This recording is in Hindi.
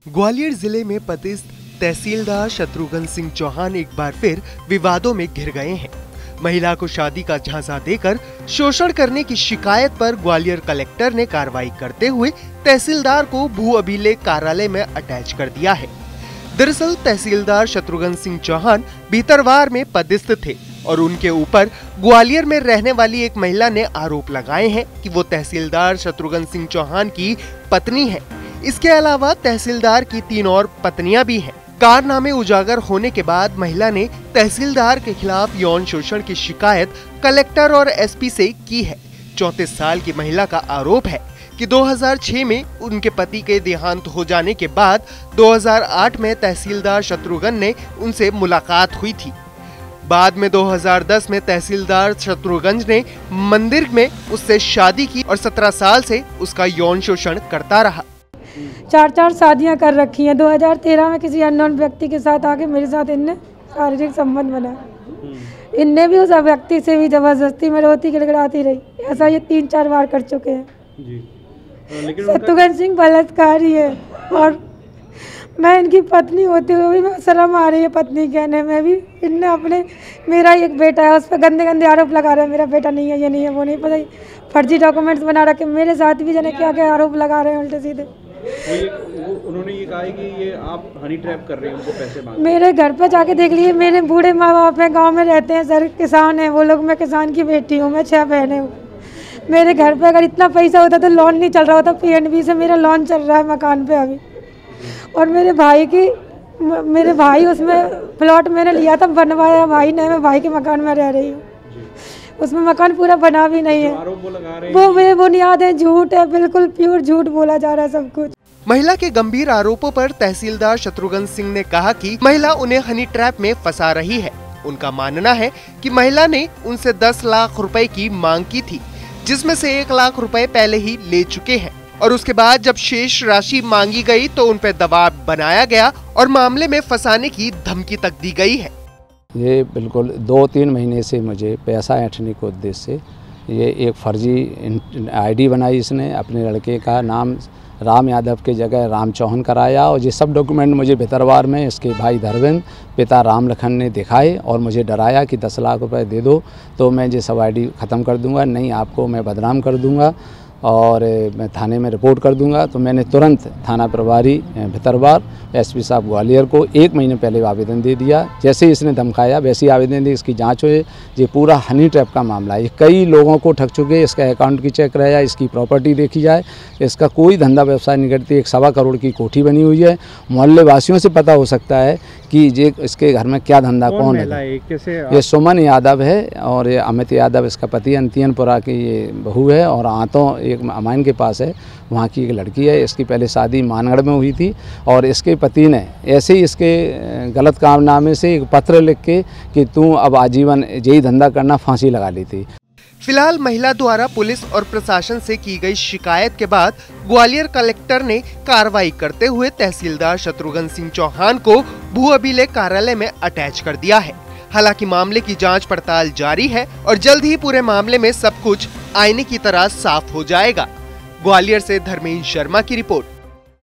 ग्वालियर जिले में पदस्थ तहसीलदार शत्रुघ्न सिंह चौहान एक बार फिर विवादों में घिर गए हैं। महिला को शादी का झांसा देकर शोषण करने की शिकायत पर ग्वालियर कलेक्टर ने कार्रवाई करते हुए तहसीलदार को भू अभिलेख कार्यालय में अटैच कर दिया है। दरअसल तहसीलदार शत्रुघ्न सिंह चौहान भीतरवार में पदस्थ थे और उनके ऊपर ग्वालियर में रहने वाली एक महिला ने आरोप लगाए हैं कि वो तहसीलदार शत्रुघ्न सिंह चौहान की पत्नी है। इसके अलावा तहसीलदार की 3 और पत्नियां भी हैं। कारनामे उजागर होने के बाद महिला ने तहसीलदार के खिलाफ यौन शोषण की शिकायत कलेक्टर और एसपी से की है। 34 साल की महिला का आरोप है कि 2006 में उनके पति के देहांत हो जाने के बाद 2008 में तहसीलदार शत्रुघ्न ने उनसे मुलाकात हुई थी। बाद में 2010 में तहसीलदार शत्रुघ्न ने मंदिर में उससे शादी की और 17 साल से उसका यौन शोषण करता रहा। 4 शादियां कर रखी हैं। 2013 में किसी अननोन व्यक्ति के साथ आके मेरे साथ इनने शारीरिक संबंध बनाया। इनने भी उस व्यक्ति से भी जबरदस्ती में रोती गिड़गिड़ाती रही। ऐसा ये 3-4 बार कर चुके हैं जी। शत्रुघ्न सिंह बलात्कारी है और मैं इनकी पत्नी होती हुई भी शर्म आ रही है पत्नी कहने में भी। इनने अपने मेरा एक बेटा है उस पर गंदे गंदे आरोप लगा रहे हैं। मेरा बेटा नहीं है, ये नहीं है, वो नहीं, पता फर्जी डॉक्यूमेंट्स बना रखे मेरे साथ भी। जाने क्या क्या आरोप लगा रहे हैं उल्टे सीधे। उन्होंने ये कहा है कि ये आप हनी ट्रैप कर रहे हैं, उनको पैसे मांग। मेरे घर पे जाके देख लिए। मेरे बूढ़े माँ बाप हैं, गांव में रहते हैं सर, किसान हैं वो लोग। मैं किसान की बेटी हूँ, मैं 6 बहनें हूँ। मेरे घर पे अगर इतना पैसा होता तो लोन नहीं चल रहा होता। PNB से मेरा लोन चल रहा है मकान पे अभी। और मेरे भाई उसमें प्लॉट मैंने लिया था, बनवाया भाई ने। मैं भाई के मकान में रह रही हूँ, उसमें मकान पूरा बना भी नहीं है। वो बेबुनियाद है, झूठ है, बिल्कुल प्योर झूठ बोला जा रहा है सब कुछ। महिला के गंभीर आरोपों पर तहसीलदार शत्रुघ्न सिंह ने कहा कि महिला उन्हें हनी ट्रैप में फंसा रही है। उनका मानना है कि महिला ने उनसे 10 लाख रुपए की मांग की थी, जिसमें से 1 लाख रुपए पहले ही ले चुके हैं और उसके बाद जब शेष राशि मांगी गई तो उन पर दबाव बनाया गया और मामले में फंसाने की धमकी तक दी गई है। ये बिल्कुल 2-3 महीने से मुझे पैसा ऐंठने के उद्देश्य से ये एक फर्जी ID बनाई। इसने अपने लड़के का नाम राम यादव के जगह राम चौहान कराया और ये सब डॉक्यूमेंट मुझे भीतरवार में इसके भाई धर्मेंद्र पिता राम लखन ने दिखाए और मुझे डराया कि 10 लाख रुपए दे दो तो मैं ये सब ID ख़त्म कर दूंगा, नहीं आपको मैं बदनाम कर दूंगा और मैं थाने में रिपोर्ट कर दूंगा। तो मैंने तुरंत थाना प्रभारी भीतरवार SP साहब ग्वालियर को 1 महीने पहले आवेदन दे दिया। जैसे ही इसने धमकाया वैसे ही आवेदन दी। इसकी जांच हुई। ये पूरा हनी ट्रैप का मामला है। ये कई लोगों को ठग चुके। इसका अकाउंट की चेक कराया, इसकी प्रॉपर्टी देखी जाए, इसका कोई धंधा व्यवसाय नहीं करती। 1 करोड़ की कोठी बनी हुई है। मोहल्ले वासियों से पता हो सकता है कि ये इसके घर में क्या धंधा कौन है। ये सुमन यादव है और ये अमित यादव इसका पति, अंतियनपुरा की ये बहू है और आंतों एक अमाइन के पास है, वहाँ की एक लड़की है। इसकी पहले शादी मानगढ़ में हुई थी और इसके पति ने ऐसे ही इसके गलत कारनामे से एक पत्र लिख के कि तू अब आजीवन यही धंधा करना, फांसी लगा ली थी। फिलहाल महिला द्वारा पुलिस और प्रशासन से की गई शिकायत के बाद ग्वालियर कलेक्टर ने कार्रवाई करते हुए तहसीलदार शत्रुघ्न सिंह चौहान को भू अभिलेख कार्यालय में अटैच कर दिया है। हालांकि मामले की जांच पड़ताल जारी है और जल्द ही पूरे मामले में सब कुछ आईने की तरह साफ हो जाएगा। ग्वालियर से धर्मेंद्र शर्मा की रिपोर्ट।